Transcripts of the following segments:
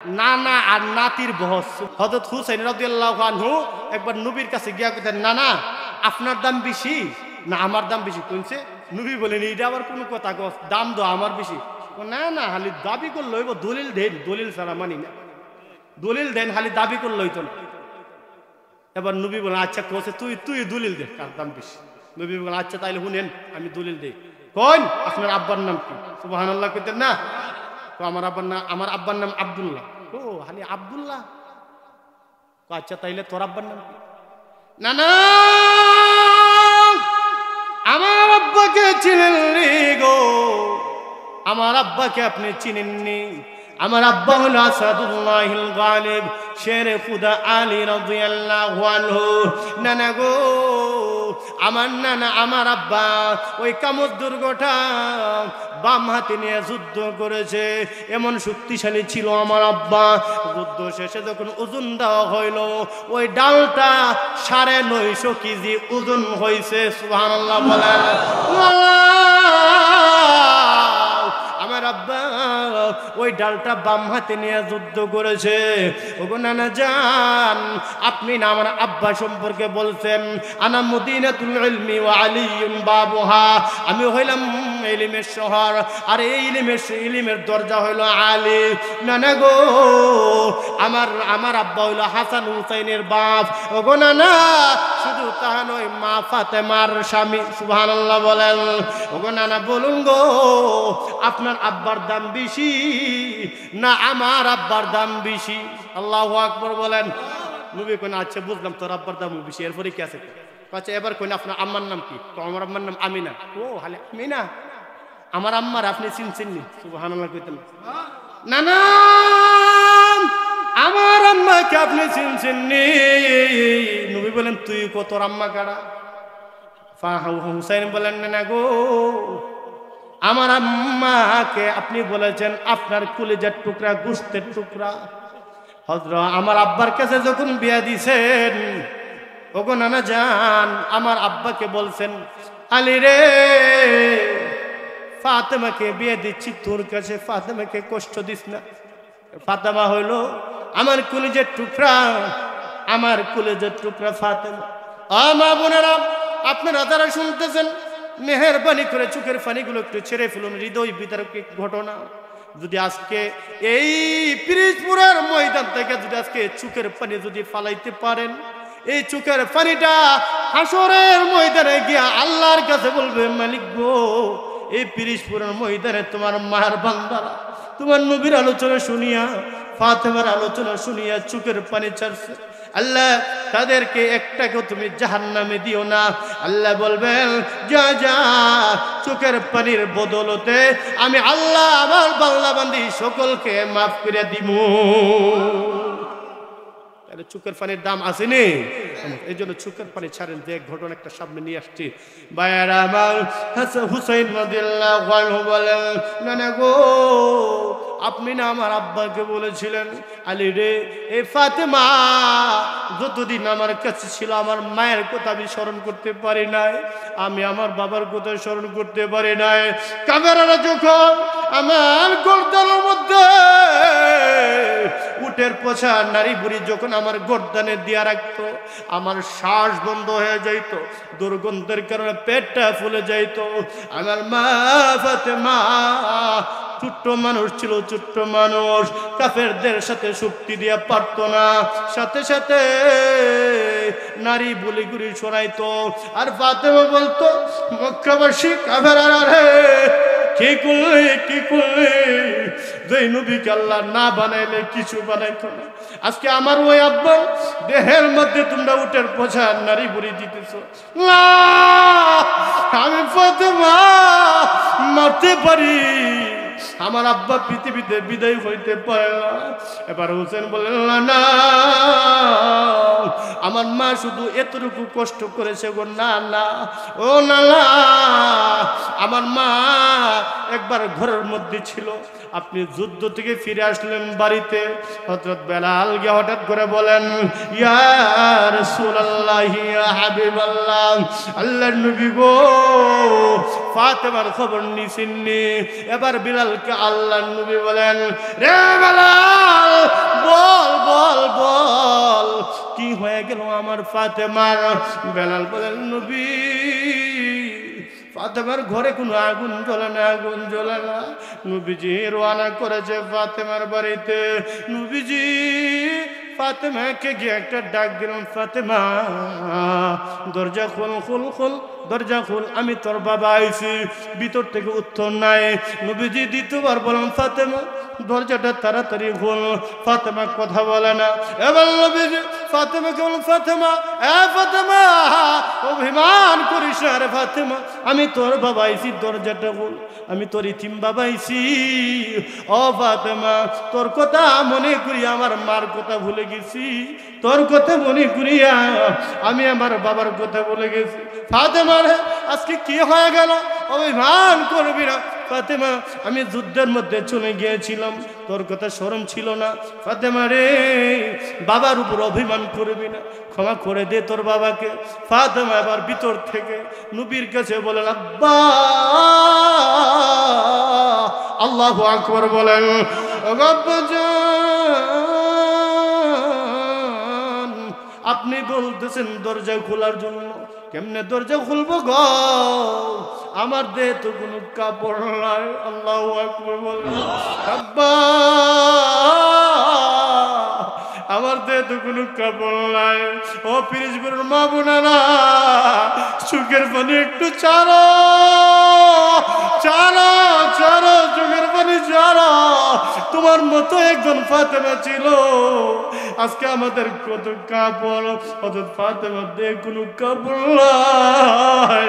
নানা আর নাতির বহস। হযরত হুসাইন রাদিয়াল্লাহু আনহু একবার নবীর কাছে গিয়া কইতেন, নানা আপনার দাম বেশি না আমার দাম বেশি? কইছে নবী বলেন, এইটা আবার কোন কথা গো, দাম দো আমার বেশি। না না, খালি দাবি করলে হইব, দলিল দেন, দলিল ছাড়া মানি না, দলিল দেন, খালি দাবি করলে হইতো না। এবার নবী বলেন, আচ্ছা কোসে তুই তুই দলিল দে কার দাম বেশি। নবী বলেন, আচ্ছা তাইলে শুনেন আমি দলিল দেই। কোন আপনার আব্বার নাম কি? সুবহানাল্লাহ কইতেন না? তো আমার আব্বার নাম আব্দুল্লাহ। ও খালি আব্দুল্লাহ? আচ্ছা তাইলে তোর আব্বার নাম কি? না না, আমার আব্বাকে চিনেননি গো, আমার আব্বাকে আপনি চিনেননি। আমার আব্বা হলো আসাদুল্লাহিল গালিব, শেরে খুদা আলী রাদিয়াল্লাহু আনহু। নানা গো, আমার নানা, আমার আব্বা ওই কামত দুর্গটা বাম হাতে নিয়ে যুদ্ধ করেছে, এমন শক্তিশালী ছিল আমার আব্বা। যুদ্ধ শেষে যখন ওজন দেওয়া হইল, ওই ডালটা 950 কেজি ওজন হয়েছে। সুবহানাল্লাহ বলেন। আমার আব্বা ওই ডালটা বাম হাতে নিয়ে যুদ্ধ করেছে। ওগো নানা জান, আপনি না আমার আব্বা সম্পর্কে বলছেন, আনা মদিনাতুল ইলমি ওয়া আলিয়ুন বাবুহা, আমি হইলাম ইলমের শহর, আর এই ইলমের দরজা হইল আলী। নানা গো, আমার আব্বা হইল হাসান হুসাইনের বাপ। ওগো নানা, শুধু তাহা নয়, মা ফাতেমার স্বামী। সুবহানাল্লাহ বলেন। ওগো নানা বলুন গো, আপনার আব্বার দাম বেশি না আমার আব্বার দাম বেশি? আল্লাহু আকবার বলেন। নবী কোন, আচ্ছা বুঝলাম তোর আব্বার দাম বেশি, এরপরে কি আছে? আচ্ছা এবার কোন আপনার আম্মার নাম কি? তো আমার আম্মার নাম আমিনা। ও হালে আমিনা, আমার আম্মার আপনি চিনছেননি? সুবহানাল্লাহ কইতেন না না, আমার আম্মাকে আপনি চিনছেননি? নবী বলেন, তুই কত আম্মা কারা? হুসাইন বলেন, না গো, আমার আম্মাকে আপনি বলেছেন আপনার কলিজার টুকরা, গোশতের টুকরা। হযরত আমার আব্বার কাছে যখন বিয়া দিছেন, ওগো নানা জান, আমার আব্বাকে বলছেন, আলী রে, ফাতেমাকে বিয়ে দিচ্ছি তোর কাছে, ফাতেমাকে কষ্ট দিস না। ফাতেমা হইল আমার কলিজার টুকরা, আমার কলিজার টুকরা ফাতেমা। মা বোনেরা, আপনারা যারা শুনতেছেন, মেহেরবানি করে চোখের পানিগুলো একটু ছেড়ে ফেলুন। হৃদয় বিদারক ঘটনা। যদি আজকে এই পিরিজপুরের ময়দান থেকে যদি আজকে চোখের পানি যদি ফালাইতে পারেন, এই চোখের পানিটা হাসরের ময়দানে গিয়া আল্লাহর কাছে বলবে, মালিক গো, এই পিরিজপুরের ময়দানে তোমার মায়ের বান্দারা তোমার নবীর আলোচনা শুনিয়া, ফাতেমার আলোচনা শুনিয়া চোখের পানি ছাড়ছে। আল্লাহ তাদেরকে একটাকেও তুমি জাহান্নামে দিও না। আল্লাহ বলবেন, যা যা, চোখের পানির বদলতে আমি আল্লাহ আমার বান্দা বান্দি সকলকে মাফ করে দিব। তাহলে চোখের পানির দাম আসেনি? এই জন্য চোখের পানি ছাড়েন। যে ঘটনা একটা সামনে নিয়ে আসছি, ভাইয়ারা আমার, হুসাইন রাদিয়াল্লাহু আনহু বলেন, না গো, আপনি না আমার আব্বাকে বলেছিলেন, আলী রে, এই ফাতেমা যতদিন আমার কাছে ছিল, আমার মায়ের কথা আমি স্মরণ করতে পারি নাই, আমি আমার বাবার কথা স্মরণ করতে পারি নাই। কাফেররা যখন আমার গর্দানের মধ্যে উটের পোছা নারী বুড়ি যখন আমার গর্দানে দিয়া রাখতো, আমার শ্বাস বন্ধ হয়ে যাইত, দুর্গন্ধের কারণে পেটটা ফুলে যাইত। আমার মা ফাতেমা ছোট্ট মানুষ ছিল, ছোট্ট মানুষ, কাফেরদের সাথে শক্তি দিয়া পারতো না, সাথে সাথে নারী বলিগুড়ি শোনাইতো। আর ফাতেমা বলতো, মক্কাবাসী কাফেররা রে, কি করলে যে নবীকে আল্লাহ না বানাইলে কিছু বানাইতো না। আজকে আমার ওই আব্বা দেহের মধ্যে তোমরা উটের পোছা নারী বুড়ি দিতেছ। আমি ফাতেমা মরতে পারি, আমার আব্বা পৃথিবীতে বিদায় হইতে পারে না। এবার হোসেন বলেন, না, আমার মা শুধু এতটুকু কষ্ট করেছে গো। না না, ও না, আমার মা একবার ঘরের মধ্যে ছিল, আপনি যুদ্ধ থেকে ফিরে আসলেন বাড়িতে, হযরত বেলাল গিয়ে হঠাৎ করে বলেন, ইয়া রাসূলুল্লাহ, ইয়া হাবিবাল্লাহ, আল্লাহর নবী গো, ফাতেমার খবর নিছেননি? এবার বিলালকে আল্লাহর নবী বলেন, রে বেলাল, বল বল বল, কি হয়ে গেল আমার ফাতেমার? বেলাল বলেন, নবী, ফাতেমার ঘরে কোনো আগুন জ্বলে না, আগুন জ্বলে না। নবীজি রওনা করেছে ফাতেমার বাড়িতে। নবীজি ফাতেমাকে গিয়ে একটা ডাক দিলাম, ফাতেমা দরজা খোল, খোল খোল, দরজা খোল, আমি তোর বাবা আইছি। ভিতর থেকে উত্তর নাই। নবীজি দ্বিতীয়বার বললাম, ফাতেমা দরজাটা তাড়াতাড়ি খোল। ফাতেমা কথা বলে না। এবার নবীজি ফাতেমাকে বললাম, ফাতেমা, এ ফাতেমা, অভিমান করিস না রে ফাতেমা, আমি তোর বাবা আইছি, দরজাটা খোল, আমি তোর ইতিম বাবা আইছি। ও ফাতেমা, তোর কথা মনে করি আমার মার কথা ভুলে গেছি, তোর কথা মনে করিয়া আমি আমার বাবার কথা বলে গেছি। ফাতেমা রে, আজকে কি হয়ে গেল? অভিমান করবি না ফাতেমা, আমি যুদ্ধের মধ্যে চলে গিয়েছিলাম, তোর কথা শরম ছিল না। ফাতেমা রে, বাবার উপর অভিমান করবি না, ক্ষমা করে দে তোর বাবাকে। ফাতেমা এবার ভিতর থেকে নবীর কাছে বলেন, আব্বা, আল্লাহু আকবার বলেন, আপনি বলতেছেন দরজা খোলার জন্য, কেমনে দরজা খুলবো গো? আমার দেহে তো কোনো কাপড় নাই। আল্লাহু আকবার বলেন, আব্বা, আমার দেহে তো কোনো কাপড় নাই। ও পিরিজপুরের মা বোনেরা, চোখের পানি একটু ছাড়ো, ছাড়ো, ছাড়ো, চোখের পানি ছাড়ো। তোমার মতো একজন ফাতেমা ছিল, আজকে আমাদের কত কাপড়, অত ফাতেমার দেহে কোনো কাপড় নাই।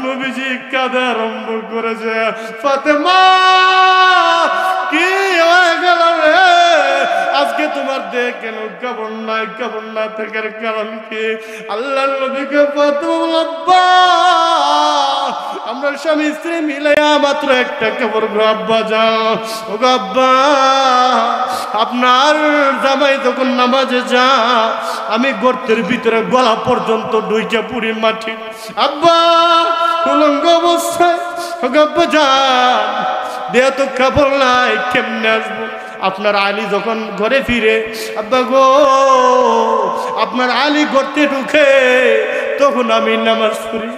নবীজি কাঁদে আরম্ভ করেছে, ফাতেমা কি হয়ে গেল রে? আজকে তোমার দেহে কেন কাপড় নাই? কাপড় না থাকার কারণ কি? আল্লাহর নবীকে ফাতেমা বলল, আব্বা, আমরা স্বামী স্ত্রী মিলাইয়া মাত্র একটা কাপড় গো আব্বা, যাও ও গো আব্বা, আপনার জামাই যখন নামাজে যা, আমি গর্তের ভিতরে গলা পর্যন্ত ঢুইকে পুরি মাটি। আব্বা উলঙ্গ অবস্থায়, ও গো আব্বা যান, দেহ তো কাপড় নাই, কেমনে আসবো? আপনার আলী যখন ঘরে ফিরে, আব্বা গো, আপনার আলী গর্তে ঢুকে, তখন আমি নামাজ পড়ি।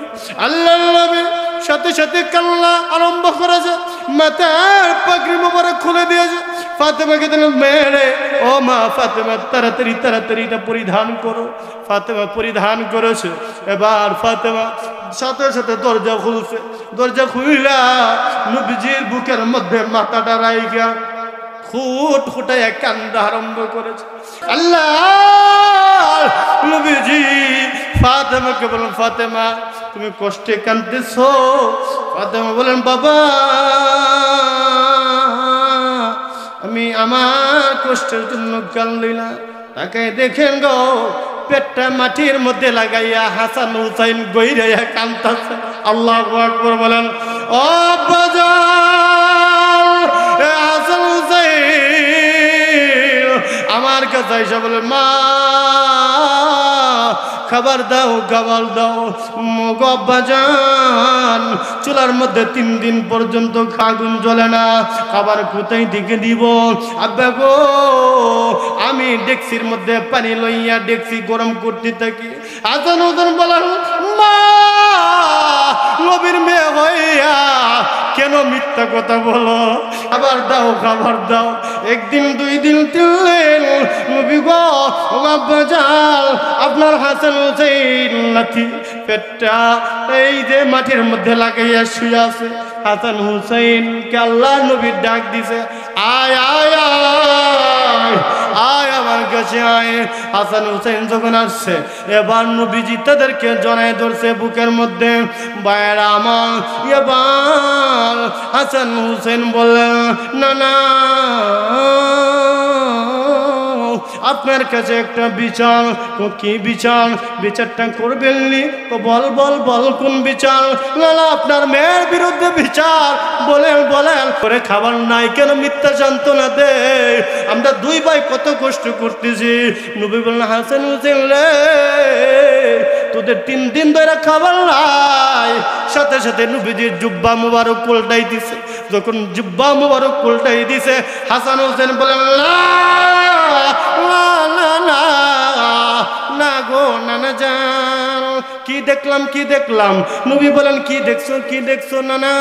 আল্লাহ নবী সাথে সাথে কান্না আরম্ভ করেছে, মাথার পাগড়ি মোবারক খুলে দিয়েছে। ফাতেমাকে দিলেন, মেরে ও মা ফাতেমা, তাড়াতাড়ি তাড়াতাড়ি এটা পরিধান করো। ফাতেমা পরিধান করেছে। এবার ফাতেমা সাথে সাথে দরজা খুলছে। দরজা খুইলা নবীজির বুকের মধ্যে মাথাটা রাইগা খুট খুটাইয়া কান্দা আরম্ভ করেছে। আল্লাহ নবীজি ফাতেমাকে বলেন, ফাতেমা তুমি কষ্টে কাঁদতেছ? ফাতেমা বলেন, বাবা আমি আমার কষ্টের জন্য কাঁদলি না। তাকে দেখেন গো, পেটটা মাটির মধ্যে লাগাইয়া হাসান হুসাইন গইরাইয়া কাঁদতেছে। আল্লাহু আকবার বলেন। ও বাজার, হাসান হুসাইন আমার কাছে এসে বলে, মা খাবার দাও, খাবার দাও। মগবাজান চুলার মধ্যে 3 দিন পর্যন্ত আগুন জ্বলে না, খাবার কোথায় দিকে দিব? আব্বা গো, আমি ডেকসির মধ্যে পানি লইয়া ডেকসি গরম করতে থাকি। হাসান হোসেন বলেন, মা নবীর মেয়ে হইয়া কেন মিথ্যা কথা বলো? খাবার দাও, খাবার দাও। 1 দিন 2 দিন 3 দিন, নবী গো, আব্বা যান আপনার হাসান হুসাইন নাতি পেটটা এই যে মাটির মধ্যে লাগাইয়া শুয়ে আছে। হাসান হুসাইনকে আল্লাহ নবী ডাক দিছে, আয় আয় আয় আয় আমার কাছে আয়। হাসান হুসাইন যখন আসছে, এবার নবীজি তাদেরকে জড়ায় ধরছে বুকের মধ্যে। বাইরা আমার, এবার হাসান হুসাইন বললেন, না না আপনার কাছে একটা বিচার। কি বিচার? বিচারটা করবেননি? বল বল বল, কোন বিচার? না না, আপনার মেয়ের বিরুদ্ধে বিচার। বলেন বলেন। করে খাবার নাই কেন? মিথ্যা সান্ত্বনা দে। আমরা দুই ভাই কত কষ্ট করতেছি। নবী বললেন, হাসান হোসেন রে, তোদের 3 দিন ধরে খাবার নাই। সাথে সাথে নবীজির জুব্বা মুবারক উল্টাই দিছে। যখন জুব্বা মুবারক উল্টাই দিছে, হাসান হোসেন বলেন, না গো নানা জান, কি দেখলাম কি দেখলাম? নবী বলেন, কি দেখছো কি দেখছো নানা?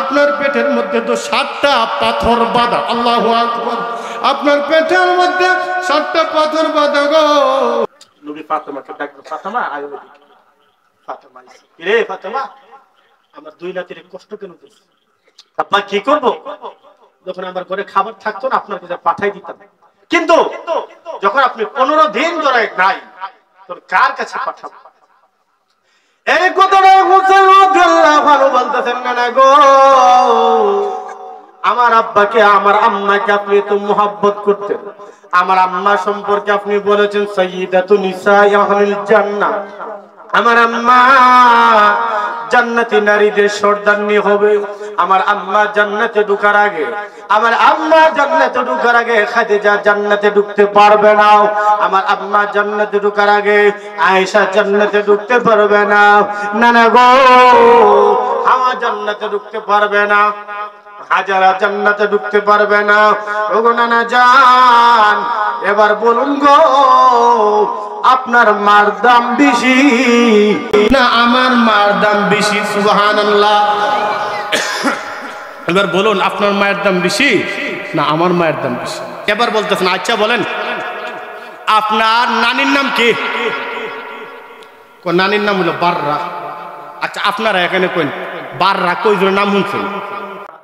আপনার পেটের মধ্যে তো 7টা পাথর বাঁধা। আল্লাহু আকবার। আপনার পেটের মধ্যে 7টা পাথর বাঁধা গো। নবী ফাতেমাকে ডাকলো, ফাতেমা আয় ওদিকে। ফাতেমা আইছে। রে ফাতেমা, আমার 2 নাতির কষ্ট কেন দিছ? আপা কি করব? যখন আমার ঘরে খাবার থাকতো না, আপনার কাছে পাঠাই দিতাম। কিন্তু যখন আপনি 15 দিন ধরে নাই, তোর কার কাছে পাঠাবো? এই কথাটা হোসেন রাদিয়াল্লাহু আনহু বলতেছেন, না গো, আমার আব্বাকে আমার আম্মাকে আপনি তো মুহাব্বত করতেন। আমার আম্মা সম্পর্কে আপনি বলেছেন সাইয়্যিদাতুন নিসাই আহলিল জান্নাহ। আমার আম্মা জান্নাতি নারীদের সর্দারনি হবে। আমার আম্মা জান্নাতে ঢোকার আগে, আমার আম্মা জান্নাতে ঢোকার আগে খাদিজা জান্নাতে ঢুকতে পারবে না। আমার আম্মা জান্নাতে ঢোকার আগে আয়েশা জান্নাতে ঢুকতে পারবে না। নানা গো, হাওয়া জান্নাতে ঢুকতে পারবে না। হাজারা জান্নাতে ঢুকতে পারবে না। ওগো নানা জান, এবার বলুন গো, আপনার মার দাম বেশি না আমার মার দাম বেশি? সুবহানাল্লাহ। এবার বলুন, আপনার মায়ের দাম বেশি না আমার মায়ের দাম বেশি? এবার বলতেছেন, আচ্ছা বলেন, আপনার নানির নাম কি? নানির নাম হলো বাররা। আচ্ছা, আপনারা এখানে কইন বাররা কয়জনের নাম শুনছেন?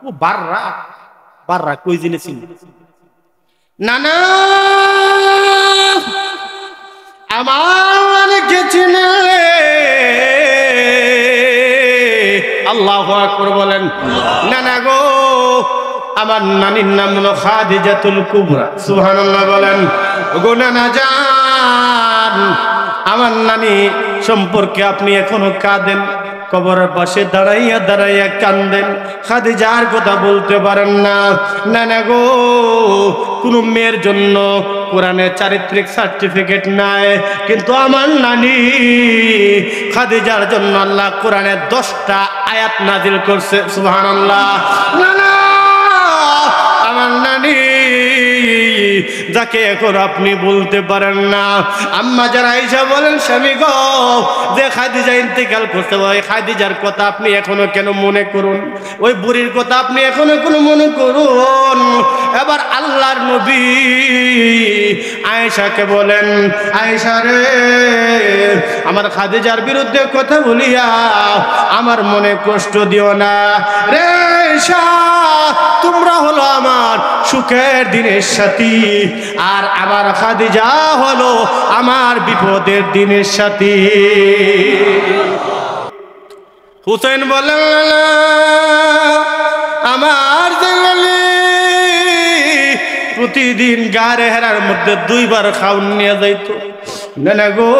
ও বাররা, বাররা কই জেনেছেন? নানা আমার অনেকে চিনে। আল্লাহু আকবার বলেন। নানা গো, আমার নানির নাম হলো খাদিজাতুল কুবরা। সুবহানাল্লাহ বলেন। গো নানা জান, আমার নানি সম্পর্কে আপনি এখনো কাঁদেন? কবরের পাশে দাঁড়াইয়া দাঁড়াইয়া কান্দেন, খাদিজার কথা বলতে পারেন না। নানা গো, কোন মেয়ের জন্য কোরআনে চারিত্রিক সার্টিফিকেট নাই, কিন্তু আমার নানি খাদিজার জন্য আল্লাহ কোরআনে 10টা আয়াত নাজিল করছে। সুবহানাল্লাহ। নানা, আমার নানি যাকে এখন আপনি বলতে পারেন না। আম্মা যারা আয়েশা বলেন, স্বামী গো, যে খাদিজা ইন্তেকাল করতে হয়, খাদিজার কথা আপনি এখনো কেন মনে করুন? ওই বুড়ির কথা আপনি এখনো কোনো মনে করুন? এবার আল্লাহর নবী আয়েশাকে বলেন, আয়েশা রে, আমার খাদিজার বিরুদ্ধে কথা বলিয়া আমার মনে কষ্ট দিও না রে। আয়েশা, তোমরা হলো আমার সুখের দিনের সাথী, আর আমার খাদিজা হলো আমার বিপদের দিনের সাথী। হুসেন বলেন, আমার জালালি প্রতিদিন গারে হেরার মধ্যে 2 বার খাউন নিয়ে যাইতো। না গো,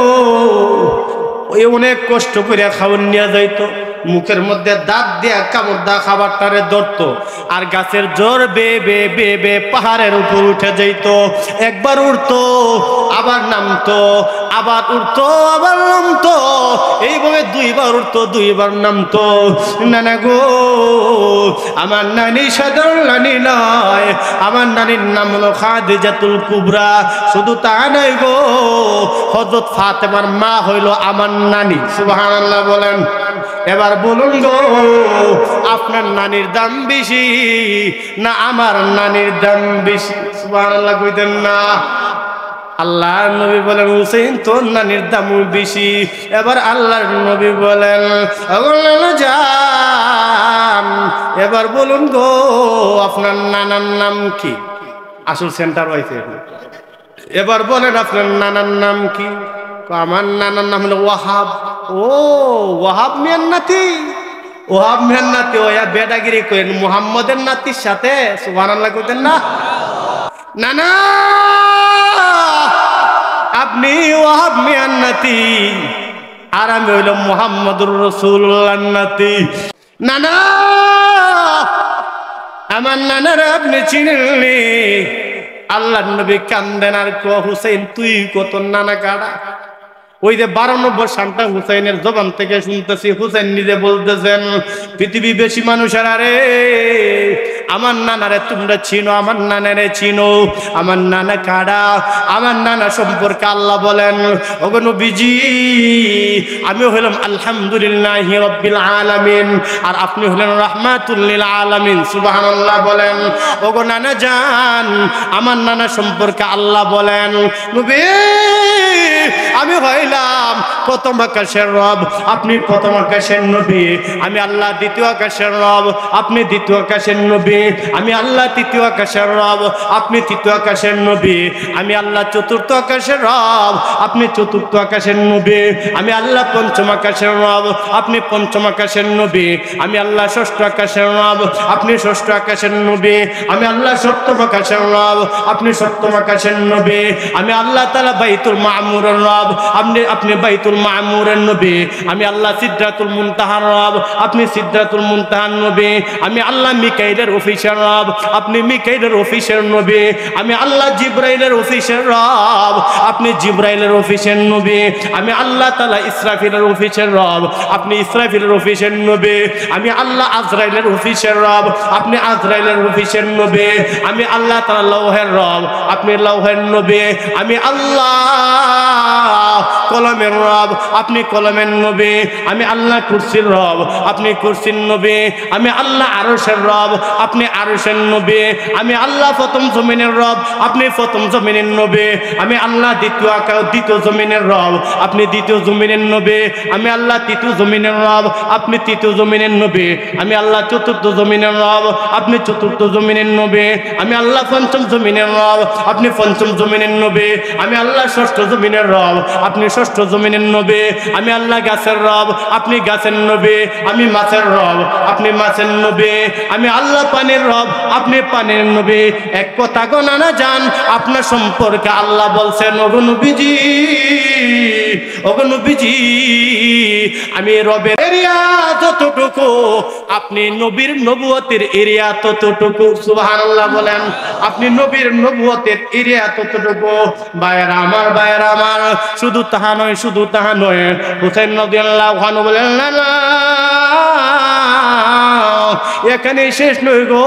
ওই অনেক কষ্ট করে খাউন নিয়ে যাইতো। মুখের মধ্যে দাঁত দিয়া কামড় দা খাবারটারে ধরতো, আর গাছের জোর বে বে বে বে পাহাড়ের উপর উঠে যাইত। একবার উঠতো, আবার নামতো, আবার উঠতো, আবার নামতো, এইভাবে 2 বার উঠতো, 2 বার নামতো। নানা গো, আমার নানি সাধারণ নানি নয়, আমার নানির নাম হলো খাদিজাতুল কুবরা। শুধু তা নাই গো, হযরত ফাতেমার মা হইল আমার নানি। সুবহানাল্লাহ বলেন। এবার বলুন গো, আপনার নানির দাম বেশি না আমার নানির দাম বেশি? সুবহানাল্লাহ কইতেন না? আল্লাহর নবী বলেন, হুসেন তোর নানির দাম বেশি। এবার আল্লাহর নবী বলেন, জান, এবার বলুন গো, আপনার নানার নাম কি? আসল সেন্টার হয়েছে। এবার বলেন, আপনার নানার নাম কি? আমার নানার নাম হলো ওয়াহাব। ও ওয়াহাব মিয়ার নাতি? ওয়াহাব মিয়ার নাতি ওয়া বেদাগিরি করেন মুহাম্মদের নাতির সাথে? সুবহানাল্লাহ কইতেন না? নানা আপনি ওয়াহাব মিয়ার নাতি, আর আমি হইল মুহাম্মদুর রাসূলুল্লাহর নাতি। নানা, আমার নানারা আপনি চিনেননি? আল্লাহর নবী কান্দেন আর কো, হুসাইন তুই কত নানা কাড়া। ওই যে 92 নম্বর শান্তা হুসাইনের জবান থেকে শুনতেছি, হুসাইন নিজে বলতেছেন, পৃথিবী বেশি মানুষের আরে আমার নানারে তোমরা চিনো, আমার নানারে চিনো, আমার নানা কাড়া, আমার নানা সম্পর্কে আল্লাহ বলেন, ওগো নবীজি আমি হলাম আলহামদুলিল্লাহি রাব্বিল আলামিন, আর আপনি হলেন রাহমাতুল লিল আলামিন। সুবহানাল্লাহ বলেন। ওগো নানা জান, আমার নানা সম্পর্কে আল্লাহ বলেন, নবী আমি হইলাম প্রথম আকাশের রব, আপনি প্রথম আকাশের নবী। আমি আল্লাহ দ্বিতীয় আকাশের রব, আপনি দ্বিতীয় আকাশের নবী। আমি আল্লাহ তৃতীয় আকাশের রব, আপনি তৃতীয় আকাশের নবী। আমি আল্লাহ চতুর্থ আকাশের রব, আপনি চতুর্থ আকাশের নবী। আমি আল্লাহ পঞ্চম আকাশের রব, আপনি পঞ্চম আকাশের নবী। আমি আল্লাহ ষষ্ঠ আকাশের রব, আপনি ষষ্ঠ আকাশের নবী। আমি আল্লাহ সপ্তম আকাশের রব, আপনি সপ্তম আকাশের নবী। আমি আল্লাহ তাআলা বাইতুল মামুরের রব, আপনি বাইতুল মামুরের নবী। আমি আল্লাহ সিদরাতুল মুনতাহার রব, আপনি সিদরাতুল মুনতাহার নবী। আমি আল্লাহ মিকাইলের অফিসের রব, আপনি মিকাইলের অফিসের নবী। আমি আল্লাহ জিব্রাইলের অফিসের রব, আপনি জিব্রাইলের অফিসের নবী। আমি আল্লাহ তাআলা ইসরাফিলের অফিসের রব, আপনি ইসরাফিলের অফিসের নবী। আমি আল্লাহ আজরাইলের অফিসের রব, আপনি আজরাইলের অফিসের নবী। আমি আল্লাহ তাআলা লৌহের রব, আপনি লৌহের নবী। আমি আল্লাহ কলমের রব, আপনি কলমের নবী। আমি আল্লাহ কুরসির রব, আপনি কুরসির নবী। আমি আল্লাহ আরশের রব, আপনি আরশের নবী। আমি আল্লাহ প্রথম জমিনের রব, আপনি প্রথম জমিনের নবী। আমি আল্লাহ দ্বিতীয় জমিনের রব, আপনি দ্বিতীয় জমিনের নবী। আমি আল্লাহ তৃতীয় জমিনের রব, আপনি তৃতীয় জমিনের নবী। আমি আল্লাহ চতুর্থ জমিনের রব, আপনি চতুর্থ জমিনের নবী। আমি আল্লাহ পঞ্চম জমিনের রব, আপনি পঞ্চম জমিনের নবী। আমি আল্লাহ ষষ্ঠ জমিনের রব, আপনি ষষ্ঠ জমিনের নবী। আমি আল্লাহ গাছের রব, আপনি গাছের নবী। আমি মাছের রব, আপনি মাছের নবী। আমি আল্লাহ পানির রব, আপনি পানির নবী। এক কথা গো নানা জান, আপনার সম্পর্কে আল্লাহ বলছেন, ওগো নবীজি, ওগো নবীজি আমি রবের এরিয়া যতটুকু, আপনি নবীর নবুয়তের এরিয়া ততটুকু। সুবহানাল্লাহ বলেন। আপনি নবীর নবুয়তের এরিয়া ততটুকু। ভাইয়েরা আমার, ভাইয়েরা আমার, শুধু তাহা নয়, শুধু তাহা নয়, হুসাইন রাদিয়াল্লাহু আনহু বলেন, না না এখানে শেষ নয় গো,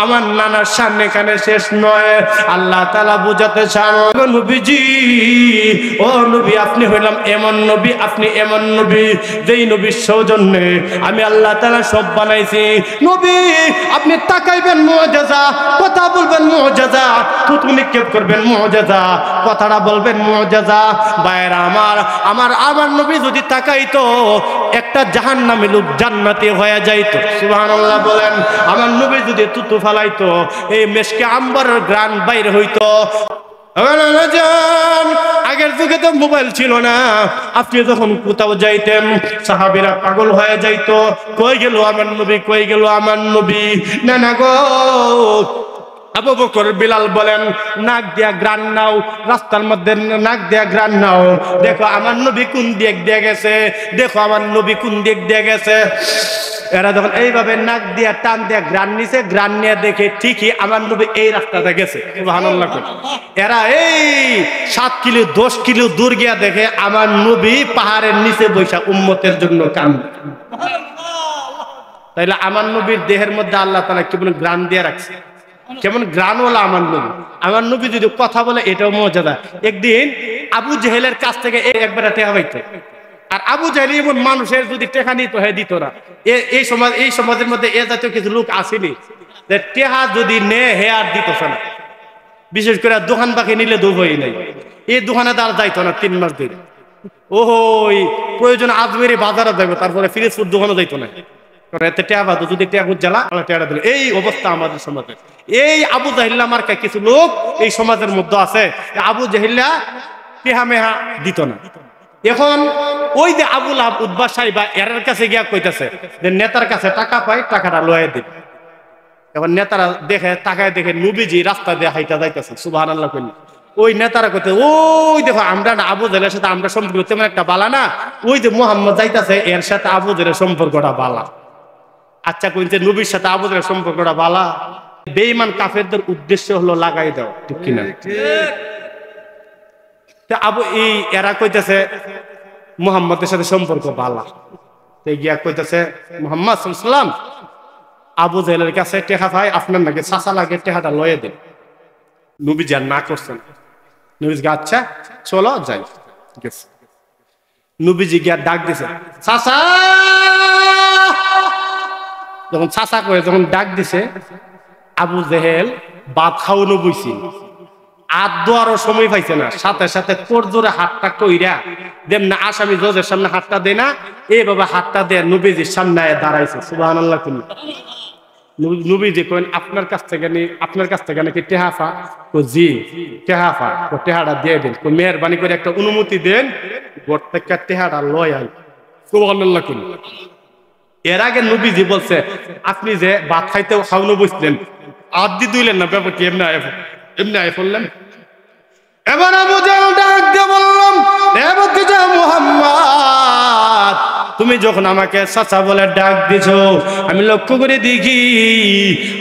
আমার নানার সামনে এখানে শেষ নয়। আল্লাহ তাআলা বুঝাতে চান, নবীজি ও নবী আপনি হইলাম এমন নবী, আপনি এমন নবী যেই নবীর সৌজন্যে আমি আল্লাহ তাআলা সব বানাইছি। নবী আপনি তাকাইবেন মুআজিজা, কথা বলবেন মুআজিজা, থুতু নিক্ষেপ করবেন মুআজিজা, কথাটা বলবেন মুআজিজা। ভাইরা আমার, আমার নবী যদি তাকাইতো একটা জাহান্নামী লোক জান্নাতি হয়ে যাইতো। সুবহানাল্লাহ বলেন। আমার নবী যদি থুতু ফালাইতো এই মেশকে আম্বরের গ্রান বাইরে হইতো। আগের যুগে তো মোবাইল ছিল না, আপনি যখন কোথাও যাইতেন সাহাবীরা পাগল হয়ে যাইতো, কই গেল আমার নবী, কই গেল আমার নবী। না না গো, আবু বকর বিলাল বলেন, নাক দিয়া গ্রান নাও, রাস্তার মধ্যে নাক দিয়া গ্রান নাও, দেখো আমার নবী কোন দিক দিয়ে গেছে, দেখো আমার নবী কোন দিক দিয়ে গেছে। এরা যখন এইভাবে নাক দিয়া টান দিয়া গ্রান নিছে, গ্রান নিয়ে দেখে ঠিকই আমার নবী এই রাস্তাতে গেছে। সুবহানাল্লাহ। এরা এই 7 কিলো 10 কিলো দূর গিয়া দেখে আমার নবী পাহাড়ের নিচে বৈশা উম্মতের জন্য কান্দে। তাইলে আমার নবীর দেহের মধ্যে আল্লাহ তাআলা কেমন গ্রান দিয়ে রাখছে, কেমন গ্রানওয়ালা আমার নবী। আমার নবী যদি কথা বলে এটাও মর্যাদা। একদিন আবু জেহেলের কাছ থেকে একবার টেকা পাইতো, আর আবু জাহেল এমন মানুষের যদি টেকা নিত হ্যাঁ দিত না। এই সমাজের মধ্যে এ জাতীয় কিছু লোক আসেনি যে টেহা যদি নে হে আর দিত না। বিশেষ করে দোকান বাকি নিলে দুবই নাই, এই দোকানে তার যাইতো না 3 মাস ধরে। ওই প্রয়োজন আজমেরি বাজারে যাবে, তারপরে ফিরিজপুর দোকানে যাইতো না। এতে টেহা বাদ যদি টেহা জ্বালা টেহাটা দিল। এই অবস্থা আমাদের সমাজে। এই আবু জাহিল্লা মার্কা কিছু লোক এই সমাজের মধ্যে আছে, আবু জাহিল্লা টেহা মেহা দিত না। এখন ওই যে আবুল আব উদ্বা সাহেবা এর কাছে গিয়া কইতাছে যে নেতার কাছে টাকা পাই, টাকাটা লয়ে দিন। এখন নেতারা দেখে তাকায় দেখে নবীজি রাস্তা দিয়ে হাইটা যাইতেছে। সুবহানাল্লাহ কইল। ওই নেতারা কইতে ওই দেখো আমরা না আবু জেলের সাথে আমরা সম্পর্ক তেমন একটা বালা না, ওই যে মোহাম্মদ যাইতাছে এর সাথে আবু জেলের সম্পর্কটা বালা। আচ্ছা কইছে নবীর সাথে আবু জেলের সম্পর্কটা বালা? বেঈমান কাফেরদের উদ্দেশ্য হলো লাগাই দাও, ঠিক কিনা? আবু এই এরা কইতেছে মুহাম্মদের সাথে সম্পর্ক বালা, গিয়া কইতেছে মুহাম্মদ সাল্লাল্লাহু আলাইহি ওয়াসাল্লাম আবু জেলের কাছে টেকা পাই, আপনার নাকি চাচা লাগে, টেকাটা লয়ে দেন। নবীজি আর না করছেন। নবীজি আচ্ছা চলো যাই। নবীজি গিয়া ডাক দিছে চাচা, যখন চাচা করে যখন ডাক দিছে আবু জেহেল ভাত খাওয়ানো বইছি, আর দোয়ারও সময় পাইছে না, সাথে সাথে কোরজোরে হাতটা কইরা দেন না, আসামি জজের সামনে হাতটা দেয় না, এইভাবে হাতটা দেয় নবীজির সামনে দাঁড়াইছে। সুবহানাল্লাহ। নবীজি কইন আপনার কাছ থেকে নাকি টেহাফা? জি টেহাফা, টেহাটা দিয়ে দেন, মেহরবানি করে একটা অনুমতি দেন, প্রত্যেকটা টেহাটা লয় আই। সুবহানাল্লাহ। এর আগে নবীজি বলছে আপনি যে ভাত খাইতে খাওয়ানো বসলেন আদি দুইলেন না, ব্যাপার কি এমনি আয় বললেন। এবার আবু জাহেল ডাক দিয়ে বললাম মুহাম্মদ তুমি যখন আমাকে চাচা বলে ডাক দিছো, আমি লক্ষ্য করে দেখি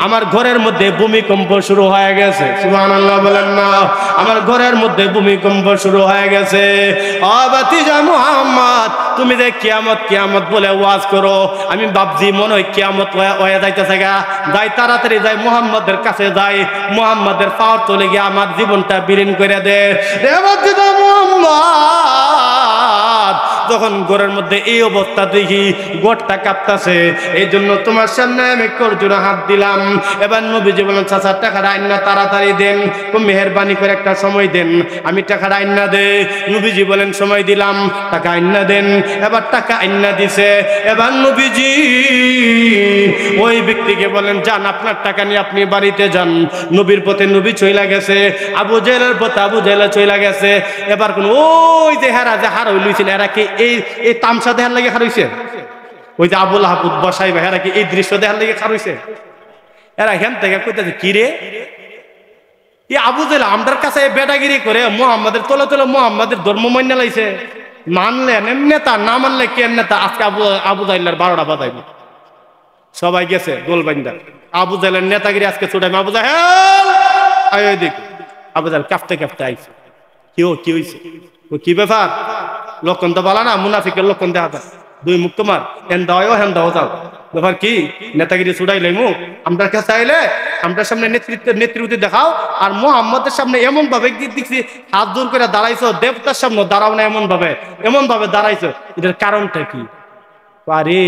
আমার ঘরের মধ্যে ভূমিকম্প শুরু হয়ে গেছে। সুবহানাল্লাহ বলেন না? আমার ঘরের মধ্যে ভূমিকম্প শুরু হয়ে গেছে। ও ভাতিজা মুহাম্মদ তুমি যে কিয়ামত কিয়ামত বলে ওয়াজ করো, আমি ভাবছি মনে হয় কিয়ামত হয়ে যাইতেছে গা, যাই তাড়াতাড়ি যাই মুহাম্মদের কাছে যাই, মুহাম্মদের পাওয়ার তলে গিয়ে আমার জীবনটা বিলীন করে দে। যখন ঘরের মধ্যে এই অবস্থা দেখি গোটটা কাঁপতাছে, এই জন্য তোমার সামনে আমি করজোড়া হাত দিলাম। এবার নবীজি বলেন চাচা টাকাটা আইন না তাড়াতাড়ি দেন, খুব মেহরবানি করে একটা সময় দেন, আমি টাকাটা আইন না দে। নবীজি বলেন সময় দিলাম, টাকা আইন না দেন। এবার টাকা আইন না দিছে। এবার নবীজি ওই ব্যক্তিকে বলেন যান আপনার টাকা নিয়ে আপনি বাড়িতে যান। নবীর পথে নবী চইলা গেছে, আবু জেহেলের পথে আবু জেহেল চইলা গেছে। এবার কোন ওই যে হেরা যে হার হইলছিল, এরা কি এই তামসা দেখার লাগে খারইছে? ওই যে আবুল আহাবুদ বসাই বা এরা কি এই দৃশ্য দেখার লাগে খারইছে? এরা হেন থেকে কইতেছে কি রে এই আবু জেহেল আমরার কাছে বেটাগিরি করে মুহাম্মাদের তলে তলে মুহাম্মাদের ধর্ম মান্য লাইছে। মানলেন নেতা, না মানলে কে নেতা? আজকে আবু জাহেলের 12টা বাজাইব। সবাই গেছে গোল বাইন্দা, আবু জাহেলের নেতাগিরি আজকে ছুটাইবে। আবু জাহেল আয় দেখ, আবু জাহেল কাঁপতে কাঁপতে আইছে। কি হইছে? কি ব্যাপার? লক্ষণ তো বলা না, মুনাফিকের লক্ষণ দেখা যায়। দুই মুখ তোমার হেন দাও হেন দাও যাও, ব্যাপার কি? নেতাগিরি ছুটাই লইমু আমরা কাছে আইলে আমরা সামনে নেতৃত্ব দেখাও, আর মুহাম্মদের সামনে এমন ভাবে দেখছি হাত দূর করে দাঁড়াইছো, দেবতার সামনে দাঁড়াও না এমন ভাবে দাঁড়াইছো, এটার কারণটা কি? আরে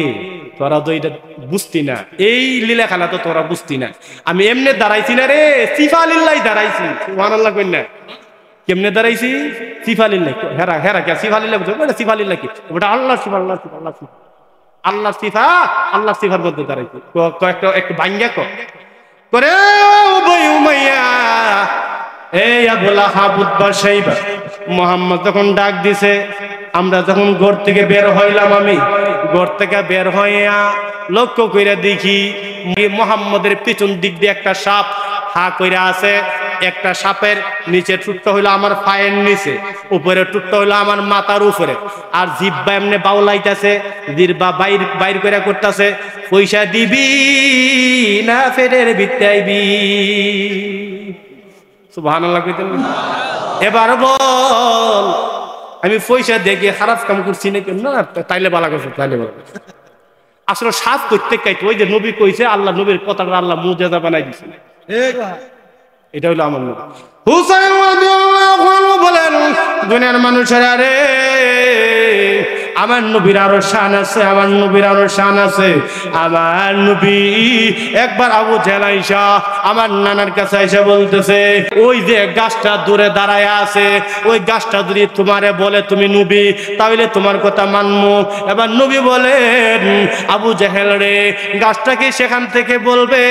তোরা তো এটা বুঝতি না, এই লীলা খেলা তো তোরা বুঝতি না। আমি এমনি দাঁড়াইছি না রে, সিফালিল্লাহ দাঁড়াইছি। সুবহানাল্লাহ কই না? কেমনে দাঁড়াইছি? সিফালিল্লাহ। হেরা কে সিফালিল্লাহ বুঝো? ওটা সিফালিল্লাহ কি? ওটা আল্লাহ সিফা, আল্লাহ সিফা, আল্লাহ সিফার মধ্যে দাঁড়াইছি। একটু ভাঙ্গা করে উবাই উমাইয়া এই আবুল আহাব উতবা শাইবা মুহাম্মদ যখন ডাক দিছে, আমরা যখন ঘর থেকে বের হইলাম, আমি ঘর থেকে বের হইয়া লক্ষ্য কইরা দেখি মুহাম্মদের পিছন দিক দিয়ে একটা সাপ হা কইরা আছে। একটা সাপের নিচে টুটটা হইলো আমার পায়ের নিচে, উপরে টুটটা হইলো আমার মাথার উপরে, আর জিব্বা এমনি বাউলাইতেছে, জিব্বা বাইর করে করতেছে পয়সা দিবি না ফেরের ভিত্তি আইবি। সুবহানাল্লাহ কইতেন। এবার বল আমি পয়সা দেখে খারাপ কাম করছি নাকি? না, তাইলে বালা করছে, তাইলে বালা করছে। আসলে সাপ করতে কাইতে ওই যে নবী কইছে, আল্লাহ নবীর কথাটা আল্লাহ মুজিজা বানাই দিছে। এটা হলো আমার নবী। হুসাইন রাদিয়াল্লাহু আনহু বলেন দুনিয়ার মানুষেরা রে, আমার নবীর আরো শান আছে, আমার নবীর আরো শান আছে। আমার নবী একবার আবু জেহেল আইসা আমার নানার কাছে আইসা বলতেছে, ওই যে গাছটা দূরে দাঁড়ায় আছে, ওই গাছটা যদি তোমারে বলে তুমি নবী, তাহলে তোমার কথা মানবো। এবার নবী বলেন আবু জেহেল রে, গাছটা কি সেখান থেকে বলবে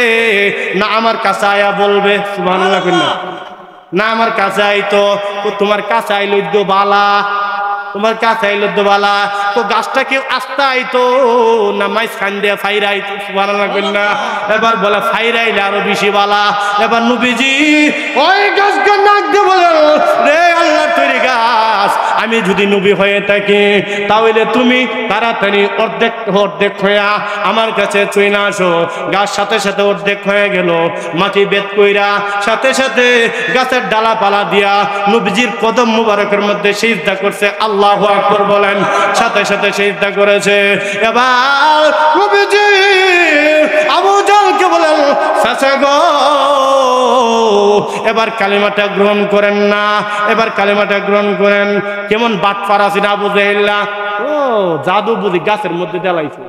না আমার কাছে আয়া বলবে? সুবহানাল্লাহ কইনা? না আমার কাছে আইতো, তোমার কাছে আইলো বালা, তোমার কাছে আইলো বালা, তো গাছটা কেউ আস্তে আইতো না মাইস খান দিয়ে ফাইরা আইতো? সুবহানাল্লাহ কইনা? এবার বলে ফাইরাইলে আরো বেশি বালা। এবার নবীজি ওই গাছকে নাক দিয়ে বলেন যদি নবী হয়ে থাকে তাহলে তুমি তাড়াতাড়ি অর্ধেক হয়ে আমার কাছে চলে আসো। গাছ সাথে সাথে অর্ধেক হয়ে গেল, মাটি বেদ কইরা সাথে সাথে গাছের ডালাপালা দিয়া নবীজির কদম মুবারকের মধ্যে সিজদা করছে। আল্লাহু আকবার বলেন। সাথে সাথে সিজদা করেছে। এবার নবীজি আবু জাহলকে বলেন, চাচা গো এবার কালিমাটা গ্রহণ করেন না, এবার কালিমাটা গ্রহণ করেন। কেমন বাটপার আছে না আবু জাহেল, ও জাদু বুঝি গাছের মধ্যে দেলাইছে।